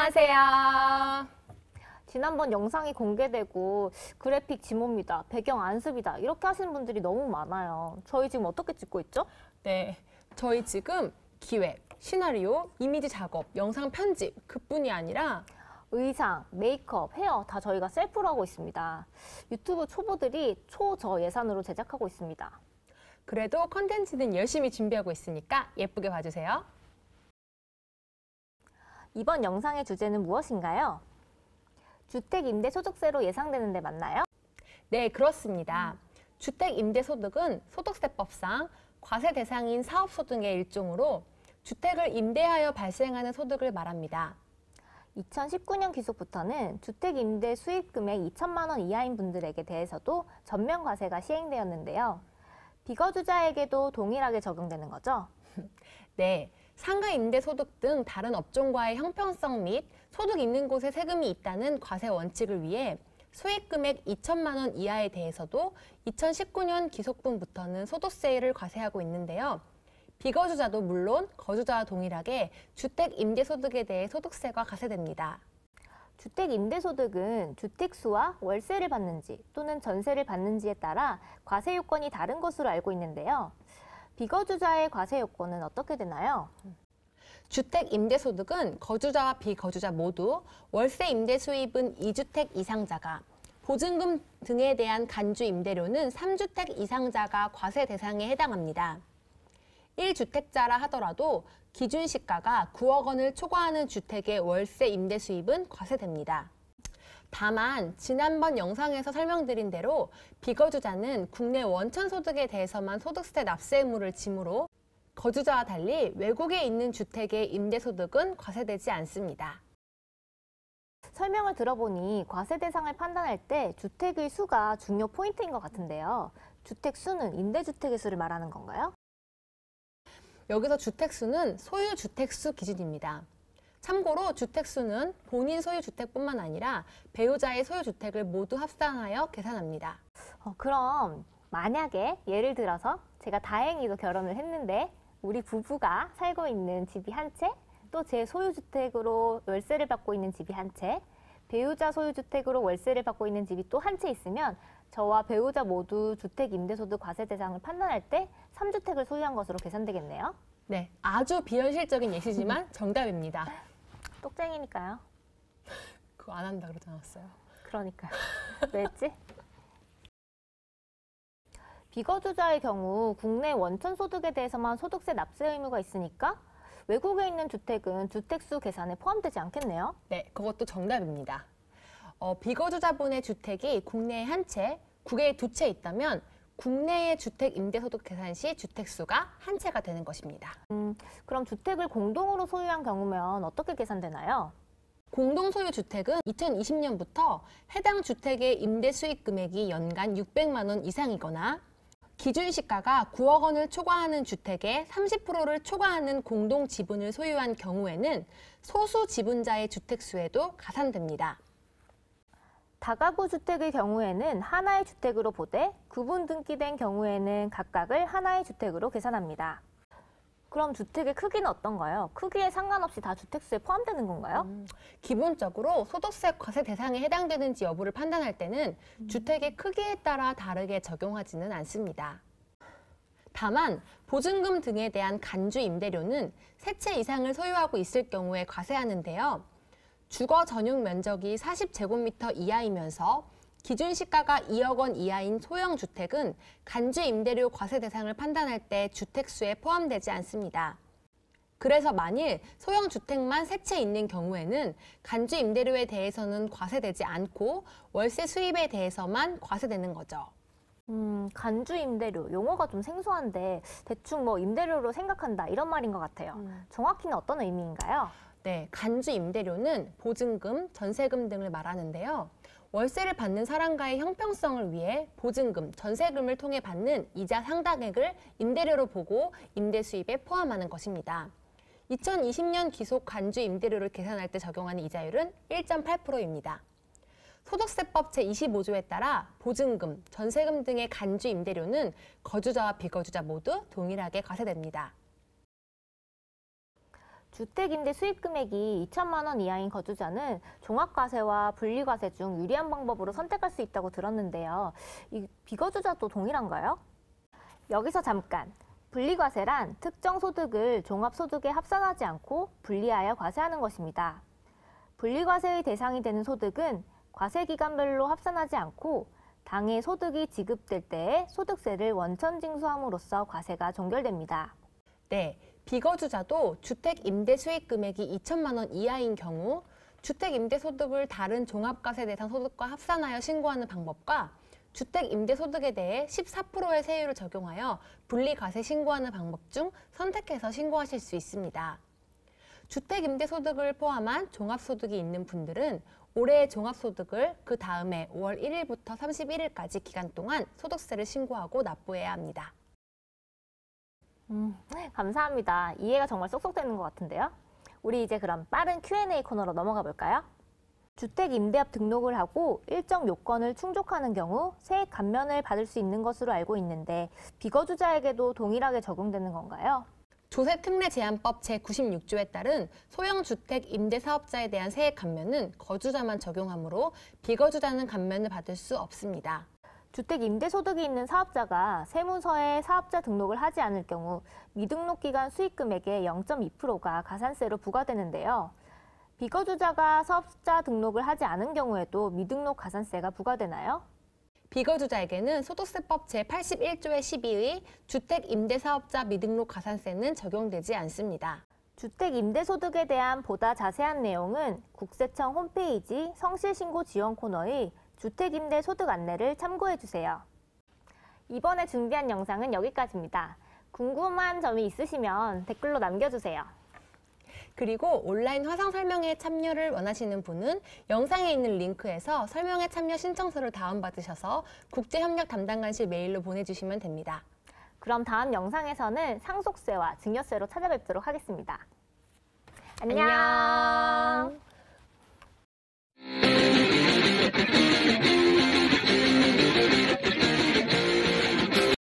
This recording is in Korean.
안녕하세요. 지난번 영상이 공개되고 그래픽 지모입니다, 배경 안습이다 이렇게 하시는 분들이 너무 많아요. 저희 지금 어떻게 찍고 있죠? 네, 저희 지금 기획, 시나리오, 이미지 작업, 영상 편집 그뿐이 아니라 의상, 메이크업, 헤어 다 저희가 셀프로 하고 있습니다. 유튜브 초보들이 초저예산으로 제작하고 있습니다. 그래도 컨텐츠는 열심히 준비하고 있으니까 예쁘게 봐주세요. 이번 영상의 주제는 무엇인가요? 주택임대소득세로 예상되는데 맞나요? 네, 그렇습니다. 주택임대소득은 소득세법상 과세 대상인 사업소득의 일종으로 주택을 임대하여 발생하는 소득을 말합니다. 2019년 기속부터는 주택임대 수익금액 2천만 원 이하인 분들에게 대해서도 전면과세가 시행되었는데요. 비거주자에게도 동일하게 적용되는 거죠? 네, 상가 임대소득 등 다른 업종과의 형평성 및 소득 있는 곳에 세금이 있다는 과세 원칙을 위해 수익금액 2천만 원 이하에 대해서도 2019년 기속분부터는 소득세를 과세하고 있는데요. 비거주자도 물론 거주자와 동일하게 주택임대소득에 대해 소득세가 과세됩니다. 주택임대소득은 주택수와 월세를 받는지 또는 전세를 받는지에 따라 과세 요건이 다른 것으로 알고 있는데요. 비거주자의 과세 요건은 어떻게 되나요? 주택임대소득은 거주자와 비거주자 모두 월세 임대 수입은 2주택 이상자가, 보증금 등에 대한 간주 임대료는 3주택 이상자가 과세 대상에 해당합니다. 1주택자라 하더라도 기준 시가가 9억 원을 초과하는 주택의 월세 임대 수입은 과세됩니다. 다만 지난번 영상에서 설명드린 대로 비거주자는 국내 원천 소득에 대해서만 소득세 납세 의무를 지므로 거주자와 달리 외국에 있는 주택의 임대소득은 과세되지 않습니다. 설명을 들어보니 과세 대상을 판단할 때 주택의 수가 중요 포인트인 것 같은데요. 주택 수는 임대주택의 수를 말하는 건가요? 여기서 주택수는 소유 주택수 기준입니다. 참고로 주택수는 본인 소유 주택뿐만 아니라 배우자의 소유 주택을 모두 합산하여 계산합니다. 그럼 만약에 예를 들어서 제가 다행히도 결혼을 했는데 우리 부부가 살고 있는 집이 한 채, 또 제 소유주택으로 월세를 받고 있는 집이 한 채, 배우자 소유주택으로 월세를 받고 있는 집이 또 한 채 있으면 저와 배우자 모두 주택임대소득 과세 대상을 판단할 때 3주택을 소유한 것으로 계산되겠네요. 네, 아주 비현실적인 예시지만 정답입니다. 똑쟁이니까요. 그거 안 한다 그러지 않았어요? 그러니까요. 왜 했지? 비거주자의 경우 국내 원천 소득에 대해서만 소득세 납세 의무가 있으니까 외국에 있는 주택은 주택수 계산에 포함되지 않겠네요. 네, 그것도 정답입니다. 비거주자분의 주택이 국내에 한 채, 국외에 두 채 있다면 국내의 주택 임대소득 계산 시 주택수가 한 채가 되는 것입니다. 그럼 주택을 공동으로 소유한 경우면 어떻게 계산되나요? 공동소유 주택은 2020년부터 해당 주택의 임대 수익 금액이 연간 600만 원 이상이거나 기준 시가가 9억 원을 초과하는 주택의 30%를 초과하는 공동 지분을 소유한 경우에는 소수 지분자의 주택수에도 가산됩니다. 다가구 주택의 경우에는 하나의 주택으로 보되 구분 등기된 경우에는 각각을 하나의 주택으로 계산합니다. 그럼 주택의 크기는 어떤가요? 크기에 상관없이 다 주택수에 포함되는 건가요? 기본적으로 소득세 과세 대상에 해당되는지 여부를 판단할 때는 주택의 크기에 따라 다르게 적용하지는 않습니다. 다만 보증금 등에 대한 간주 임대료는 세 채 이상을 소유하고 있을 경우에 과세하는데요. 주거 전용 면적이 40제곱미터 이하이면서 기준 시가가 2억 원 이하인 소형 주택은 간주 임대료 과세 대상을 판단할 때 주택수에 포함되지 않습니다. 그래서 만일 소형 주택만 세 채 있는 경우에는 간주 임대료에 대해서는 과세되지 않고 월세 수입에 대해서만 과세되는 거죠. 간주 임대료, 용어가 좀 생소한데 대충 뭐 임대료로 생각한다 이런 말인 것 같아요. 정확히는 어떤 의미인가요? 네, 간주 임대료는 보증금, 전세금 등을 말하는데요. 월세를 받는 사람과의 형평성을 위해 보증금, 전세금을 통해 받는 이자 상당액을 임대료로 보고 임대 수입에 포함하는 것입니다. 2020년 기속 간주 임대료를 계산할 때 적용하는 이자율은 1.8%입니다. 소득세법 제25조에 따라 보증금, 전세금 등의 간주 임대료는 거주자와 비거주자 모두 동일하게 과세됩니다. 주택임대 수입금액이 2천만 원 이하인 거주자는 종합과세와 분리과세 중 유리한 방법으로 선택할 수 있다고 들었는데요. 이 비거주자도 동일한가요? 여기서 잠깐! 분리과세란 특정 소득을 종합소득에 합산하지 않고 분리하여 과세하는 것입니다. 분리과세의 대상이 되는 소득은 과세기간별로 합산하지 않고 당해 소득이 지급될 때에 소득세를 원천징수함으로써 과세가 종결됩니다. 네, 비거주자도 주택 임대 수익 금액이 2천만 원 이하인 경우 주택 임대 소득을 다른 종합과세 대상 소득과 합산하여 신고하는 방법과 주택 임대 소득에 대해 14%의 세율을 적용하여 분리과세 신고하는 방법 중 선택해서 신고하실 수 있습니다. 주택 임대 소득을 포함한 종합소득이 있는 분들은 올해의 종합소득을 그 다음에 5월 1일부터 31일까지 기간 동안 소득세를 신고하고 납부해야 합니다. 감사합니다. 이해가 정말 쏙쏙 되는 것 같은데요. 우리 이제 그럼 빠른 Q&A 코너로 넘어가 볼까요? 주택임대업 등록을 하고 일정 요건을 충족하는 경우 세액 감면을 받을 수 있는 것으로 알고 있는데 비거주자에게도 동일하게 적용되는 건가요? 조세특례제한법 제96조에 따른 소형주택 임대사업자에 대한 세액 감면은 거주자만 적용하므로 비거주자는 감면을 받을 수 없습니다. 주택 임대 소득이 있는 사업자가 세무서에 사업자 등록을 하지 않을 경우 미등록 기간 수익금액의 0.2%가 가산세로 부과되는데요. 비거주자가 사업자 등록을 하지 않은 경우에도 미등록 가산세가 부과되나요? 비거주자에게는 소득세법 제81조의 12의 주택임대사업자 미등록 가산세는 적용되지 않습니다. 주택 임대 소득에 대한 보다 자세한 내용은 국세청 홈페이지 성실신고 지원 코너의 주택임대 소득 안내를 참고해 주세요. 이번에 준비한 영상은 여기까지입니다. 궁금한 점이 있으시면 댓글로 남겨주세요. 그리고 온라인 화상 설명회에 참여를 원하시는 분은 영상에 있는 링크에서 설명회 참여 신청서를 다운받으셔서 국제협력 담당관실 메일로 보내주시면 됩니다. 그럼 다음 영상에서는 상속세와 증여세로 찾아뵙도록 하겠습니다. 안녕.